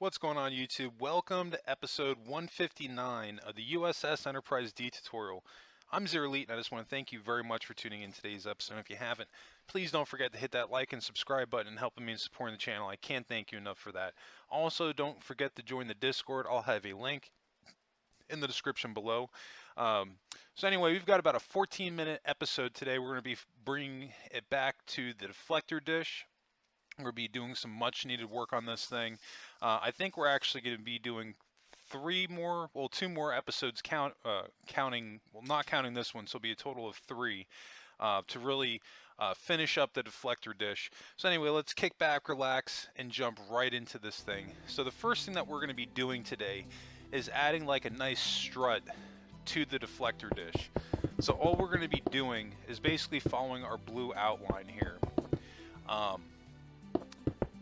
What's going on YouTube? Welcome to episode 159 of the U.S.S. Enterprise D tutorial. I'm Zero Elite and I just want to thank you very much for tuning in today's episode. If you haven't, please don't forget to hit that like and subscribe button and helping me in supporting the channel. I can't thank you enough for that. Also, don't forget to join the Discord. I'll have a link in the description below. So anyway, we've got about a 14-minute episode today. We're going to be bringing it back to the deflector dish. We're going to be doing some much needed work on this thing. I think we're actually going to be doing two more episodes counting, well, not counting this one, so it'll be a total of three to really finish up the deflector dish. So anyway, let's kick back, relax, and jump right into this thing. So the first thing that we're going to be doing today is adding like a nice strut to the deflector dish. So all we're going to be doing is basically following our blue outline here.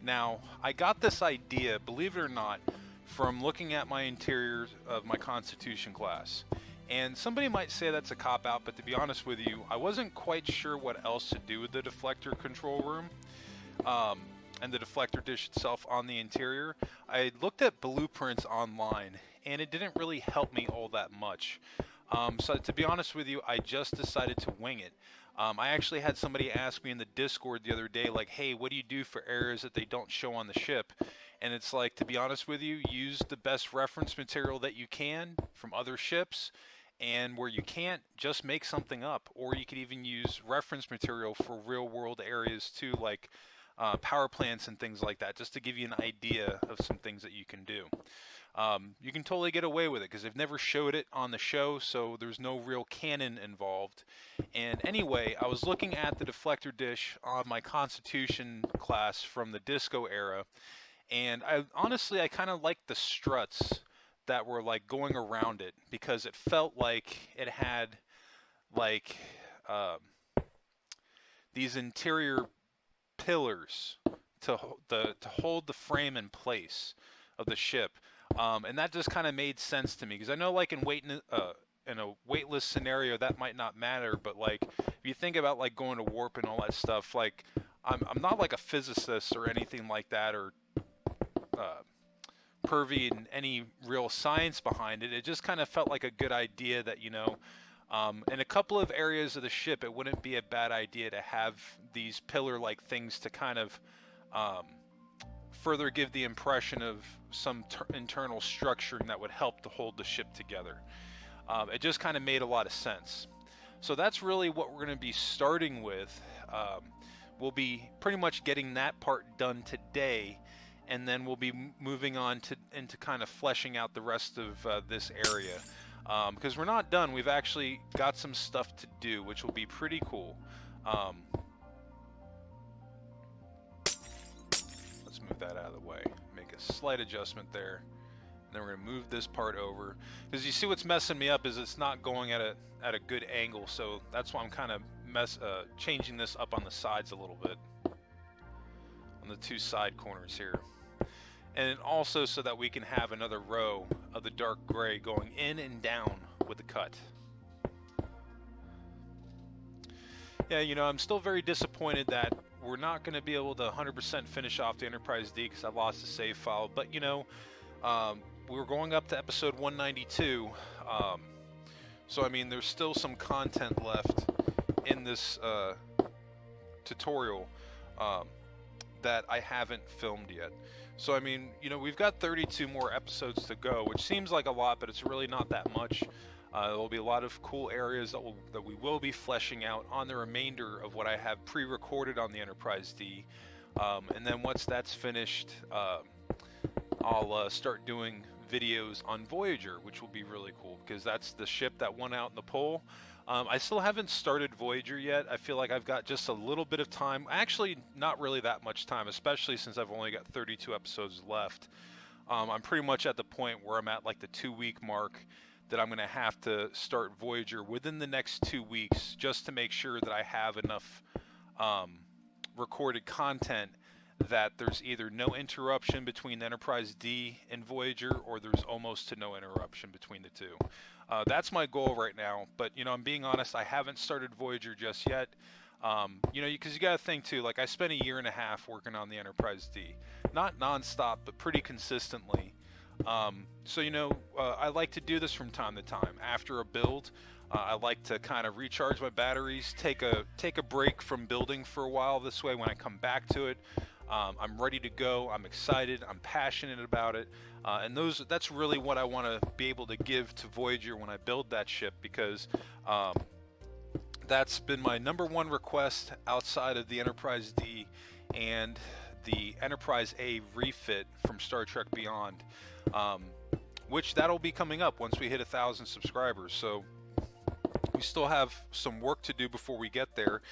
Now, I got this idea, believe it or not, from looking at my interiors of my Constitution class. And somebody might say that's a cop-out, but to be honest with you, I wasn't quite sure what else to do with the deflector control room and the deflector dish itself on the interior. I looked at blueprints online, and it didn't really help me all that much. So to be honest with you, I just decided to wing it. I actually had somebody ask me in the Discord the other day, like, hey, what do you do for areas that they don't show on the ship? And it's like, to be honest with you, use the best reference material that you can from other ships, and where you can't, just make something up. Or you could even use reference material for real world areas too, like power plants and things like that, just to give you an idea of some things that you can do. You can totally get away with it because they've never showed it on the show, so there's no real canon involved. And anyway, I was looking at the deflector dish on my Constitution class from the Disco era, and I kind of liked the struts that were like going around it because it felt like it had like these interior pillars to hold the frame in place of the ship. And that just kind of made sense to me because I know, like, in a weightless scenario that might not matter, but like if you think about like going to warp and all that stuff, like I'm not like a physicist or anything like that, or pervy in any real science behind it. It just kind of felt like a good idea that, you know, in a couple of areas of the ship, it wouldn't be a bad idea to have these pillar-like things to kind of further give the impression of some internal structuring that would help to hold the ship together. It just kind of made a lot of sense. So that's really what we're going to be starting with. We'll be pretty much getting that part done today, and then we'll be moving on into kind of fleshing out the rest of this area. Because we're not done. We've actually got some stuff to do, which will be pretty cool. Let's move that out of the way. Make a slight adjustment there. And then we're going to move this part over. Because you see what's messing me up is it's not going at a good angle. So that's why I'm kind of changing this up on the sides a little bit. On the two side corners here. And also so that we can have another row of the dark gray going in and down with the cut. Yeah, you know, I'm still very disappointed that we're not going to be able to 100% finish off the Enterprise D because I lost the save file. But, you know, we're going up to episode 192. So, I mean, there's still some content left in this tutorial that I haven't filmed yet. So, I mean, you know, we've got 32 more episodes to go, which seems like a lot, but it's really not that much. There'll be a lot of cool areas that we will be fleshing out on the remainder of what I have pre-recorded on the Enterprise D. And then once that's finished, I'll start doing videos on Voyager, which will be really cool because that's the ship that won out in the poll. I still haven't started Voyager yet. I feel like I've got just a little bit of time. Actually, not really that much time, especially since I've only got 32 episodes left. I'm pretty much at the point where I'm at like the 2-week mark that I'm going to have to start Voyager within the next 2 weeks just to make sure that I have enough recorded content that there's either no interruption between Enterprise D and Voyager, or there's almost to no interruption between the two. That's my goal right now, but you know, I'm being honest, I haven't started Voyager just yet. You know, because you got to think too, like I spent a year and a half working on the Enterprise D. not non-stop, but pretty consistently. So I like to do this from time to time. After a build, I like to kind of recharge my batteries, take a break from building for a while. This way, when I come back to it, I'm ready to go. I'm excited. I'm passionate about it, and that's really what I want to be able to give to Voyager when I build that ship, because that's been my number one request outside of the Enterprise D and the Enterprise A refit from Star Trek Beyond, which that'll be coming up once we hit 1,000 subscribers. So we still have some work to do before we get there.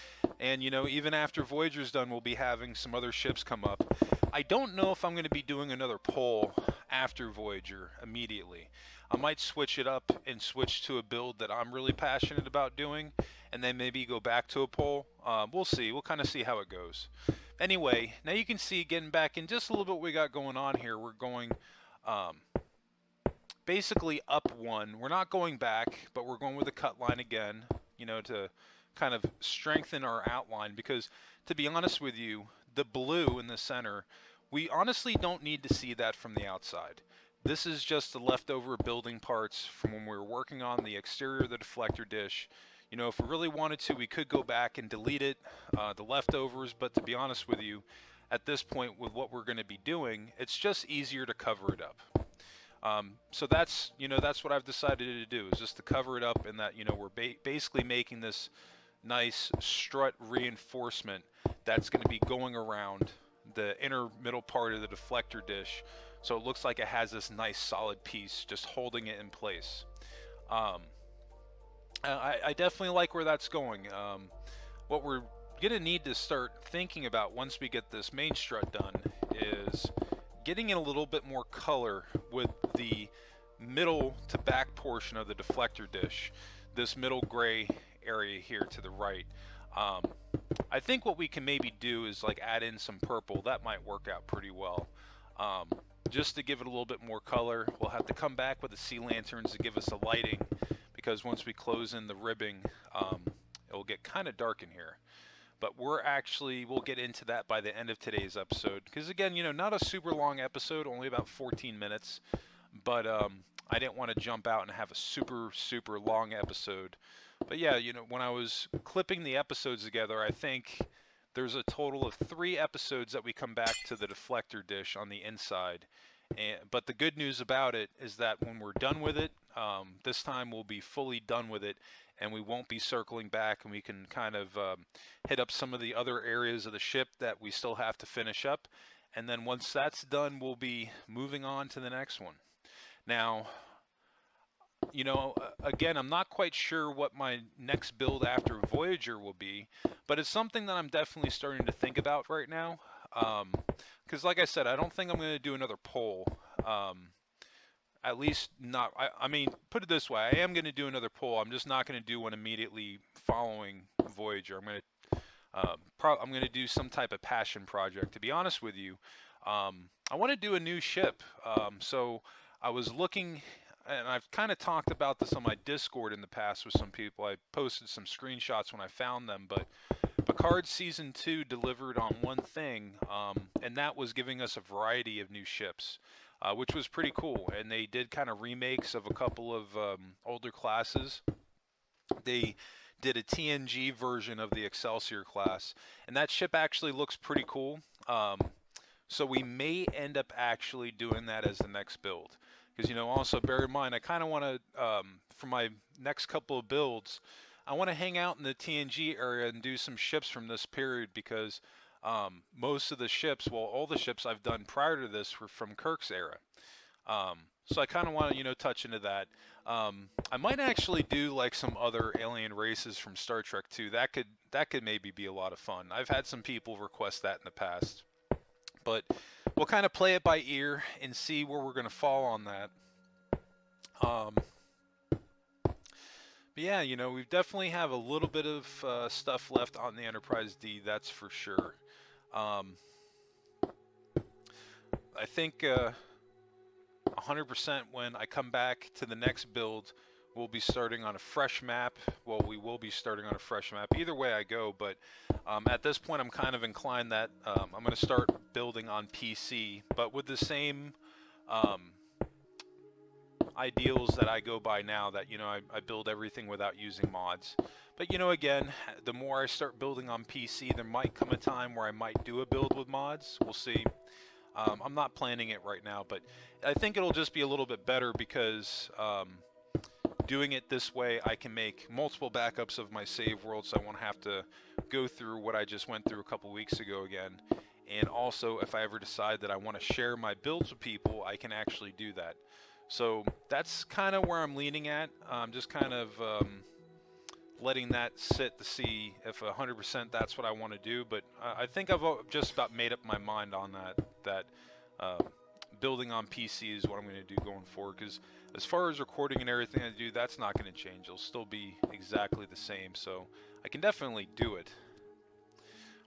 And even after Voyager's done, we'll be having some other ships come up. I don't know if I'm going to be doing another poll after Voyager immediately. I might switch it up and switch to a build that I'm really passionate about doing, and then maybe go back to a poll. We'll see. We'll kind of see how it goes. Anyway, now you can see, getting back in just a little bit what we got going on here. We're going basically up one. We're not going back, but we're going with a cut line again, to kind of strengthen our outline, because to be honest with you, the blue in the center, we honestly don't need to see that from the outside. This is just the leftover building parts from when we were working on the exterior of the deflector dish. If we really wanted to, we could go back and delete it, the leftovers, but to be honest with you, at this point with what we're going to be doing, it's just easier to cover it up. So that's what I've decided to do, is just to cover it up, and that we're basically making this nice strut reinforcement that's going to be going around the inner middle part of the deflector dish, so it looks like it has this nice solid piece just holding it in place. I definitely like where that's going. What we're gonna need to start thinking about once we get this main strut done is getting in a little bit more color with the middle to back portion of the deflector dish, this middle gray area here to the right. I think what we can maybe do is like add in some purple. That might work out pretty well. Just to give it a little bit more color. We'll have to come back with the sea lanterns to give us a lighting, because once we close in the ribbing, it'll get kind of dark in here. But we'll get into that by the end of today's episode, because again, not a super long episode, only about 14 minutes, but I didn't want to jump out and have a super long episode. But yeah, when I was clipping the episodes together, I think there's a total of 3 episodes that we come back to the deflector dish on the inside. But the good news about it is that when we're done with it, this time we'll be fully done with it, and we won't be circling back, and we can kind of hit up some of the other areas of the ship that we still have to finish up. And then once that's done, we'll be moving on to the next one. Now, again, I'm not quite sure what my next build after Voyager will be, but it's something that I'm definitely starting to think about right now. Because like I said, I don't think I'm going to do another poll. At least not, I mean, put it this way, I am going to do another poll. I'm just not going to do one immediately following Voyager. I'm going to do some type of passion project. To be honest with you, I want to do a new ship. So I was looking, and I've kind of talked about this on my Discord in the past with some people. I posted some screenshots when I found them, but Picard Season 2 delivered on one thing, and that was giving us a variety of new ships, which was pretty cool. And they did kind of remakes of a couple of older classes. They did a TNG version of the Excelsior class, and that ship actually looks pretty cool. So we may end up actually doing that as the next build. Because, also bear in mind, I kind of want to, for my next couple of builds, I want to hang out in the TNG area and do some ships from this period, because most of the ships, well, all the ships I've done prior to this were from Kirk's era. So I kind of want to, touch into that. I might actually do like some other alien races from Star Trek 2. That could maybe be a lot of fun. I've had some people request that in the past. But we'll kind of play it by ear and see where we're going to fall on that. But yeah, we definitely have a little bit of stuff left on the Enterprise D, that's for sure. I think 100% when I come back to the next build, we'll be starting on a fresh map. Well, we will be starting on a fresh map. Either way I go, but at this point I'm kind of inclined that I'm going to start building on PC, but with the same ideals that I go by now, that, you know, I build everything without using mods. But, you know, again, the more I start building on PC, there might come a time where I might do a build with mods. We'll see. I'm not planning it right now, but I think it'll just be a little bit better because doing it this way, I can make multiple backups of my save world, so I won't have to go through what I just went through a couple weeks ago again. And also, if I ever decide that I want to share my builds with people, I can actually do that. So that's kind of where I'm leaning at. I'm just kind of letting that sit to see if 100% that's what I want to do. But I think I've just about made up my mind on that building on PC is what I'm going to do going forward. Because as far as recording and everything I do, that's not going to change. It'll still be exactly the same. So I can definitely do it.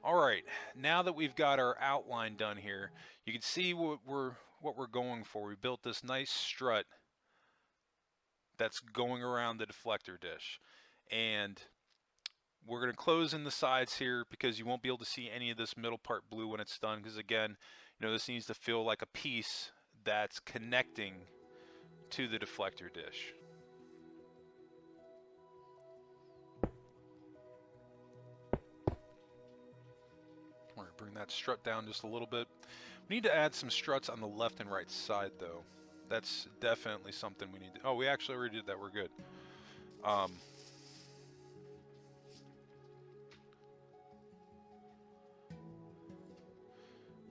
Alright, now that we've got our outline done here, you can see what we're going for. We built this nice strut that's going around the deflector dish. And we're going to close in the sides here because you won't be able to see any of this middle part blue when it's done, because again, you know, this needs to feel like a piece that's connecting to the deflector dish. We're going to bring that strut down just a little bit. We need to add some struts on the left and right side though. That's definitely something we need to... Oh, we actually already did that. We're good.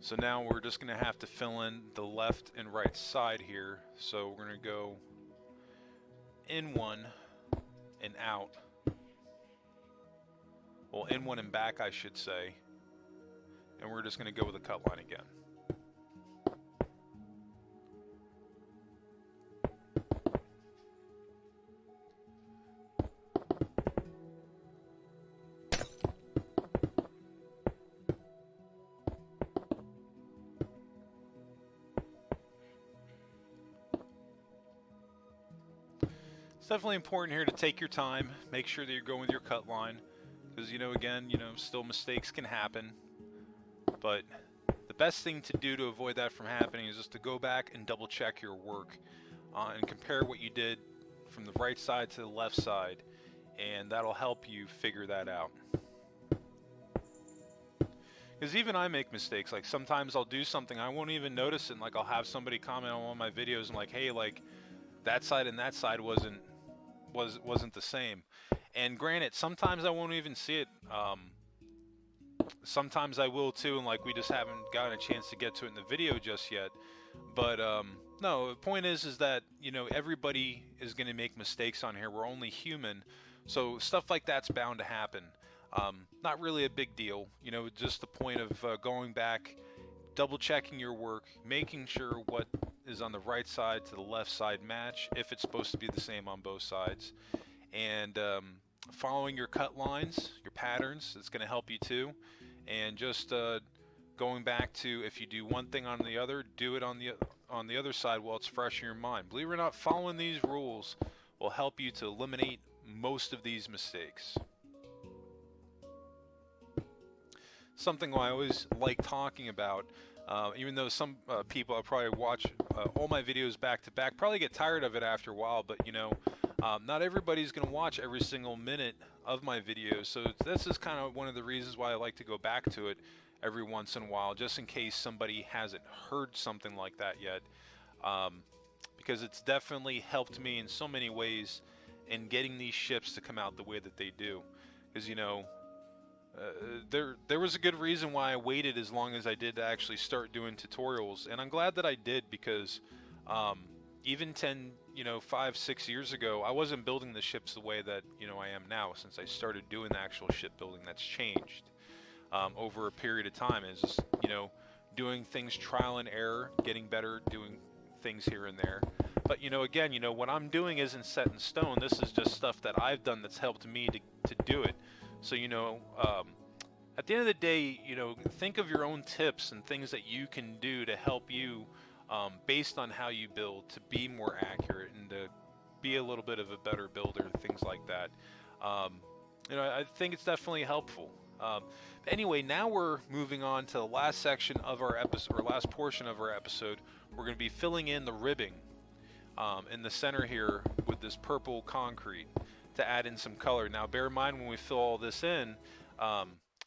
So now we're just going to have to fill in the left and right side here. So we're going to go in one and out. Well, in one and back, I should say. And we're just going to go with a cut line again. It's definitely important here to take your time, make sure that you're going with your cut line, because, you know, again, you know, still mistakes can happen, but the best thing to do to avoid that from happening is just to go back and double check your work and compare what you did from the right side to the left side, and that'll help you figure that out. Because even I make mistakes. Like, sometimes I'll do something, I won't even notice it, and like I'll have somebody comment on one of my videos and like, hey, like that side and that side wasn't the same. And granted, sometimes I won't even see it. Sometimes I will too, and like we just haven't gotten a chance to get to it in the video just yet. But no, the point is that, you know, everybody is going to make mistakes on here. We're only human, so stuff like that's bound to happen. Not really a big deal, you know, just the point of going back, double checking your work, making sure what is on the right side to the left side match, if it's supposed to be the same on both sides, and following your cut lines, your patterns. It's going to help you too. And just going back to, if you do one thing on the other, do it on the other side while it's fresh in your mind. Believe it or not, following these rules will help you to eliminate most of these mistakes. Something I always like talking about, even though some people, I probably watch all my videos back to back, probably get tired of it after a while, but you know, not everybody's going to watch every single minute of my videos, so this is kind of one of the reasons why I like to go back to it every once in a while, just in case somebody hasn't heard something like that yet, because it's definitely helped me in so many ways in getting these ships to come out the way that they do. Because, you know, there was a good reason why I waited as long as I did to actually start doing tutorials, and I'm glad that I did, because even 5-6 years ago, I wasn't building the ships the way that, you know, I am now. Since I started doing the actual ship building, that's changed over a period of time. It's just, you know, doing things trial and error, getting better, doing things here and there. But, you know, again, you know, what I'm doing isn't set in stone. This is just stuff that I've done that's helped me to do it. So, you know, at the end of the day, you know, think of your own tips and things that you can do to help you based on how you build, to be more accurate and to be a little bit of a better builder, things like that. I think it's definitely helpful. Anyway, now we're moving on to the last section of our episode, or last portion of our episode. We're going to be filling in the ribbing in the center here with this purple concrete to add in some color. Now, bear in mind when we fill all this in,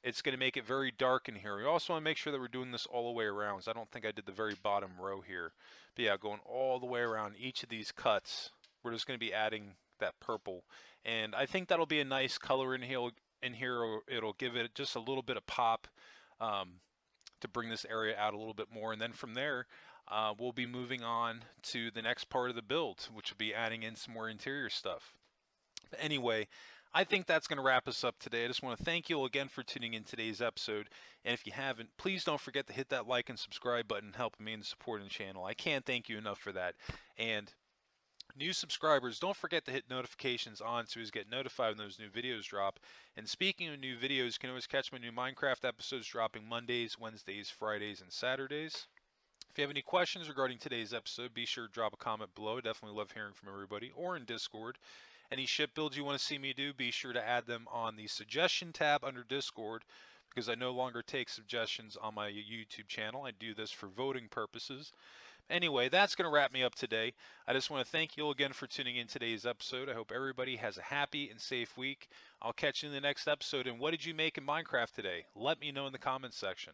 it's going to make it very dark in here. We also want to make sure that we're doing this all the way around. So I don't think I did the very bottom row here. But yeah, going all the way around each of these cuts, we're just going to be adding that purple. And I think that'll be a nice color in here. It'll give it just a little bit of pop to bring this area out a little bit more. And then from there, we'll be moving on to the next part of the build, which will be adding in some more interior stuff. But anyway, I think that's going to wrap us up today. I just want to thank you all again for tuning in today's episode. And if you haven't, please don't forget to hit that like and subscribe button, helping me in supporting the channel. I can't thank you enough for that. And new subscribers, don't forget to hit notifications on so you get notified when those new videos drop. And speaking of new videos, you can always catch my new Minecraft episodes dropping Mondays, Wednesdays, Fridays, and Saturdays. If you have any questions regarding today's episode, be sure to drop a comment below. I definitely love hearing from everybody, or in Discord. Any ship builds you want to see me do, be sure to add them on the suggestion tab under Discord, because I no longer take suggestions on my YouTube channel. I do this for voting purposes. Anyway, that's going to wrap me up today. I just want to thank you all again for tuning in today's episode. I hope everybody has a happy and safe week. I'll catch you in the next episode. And what did you make in Minecraft today? Let me know in the comments section.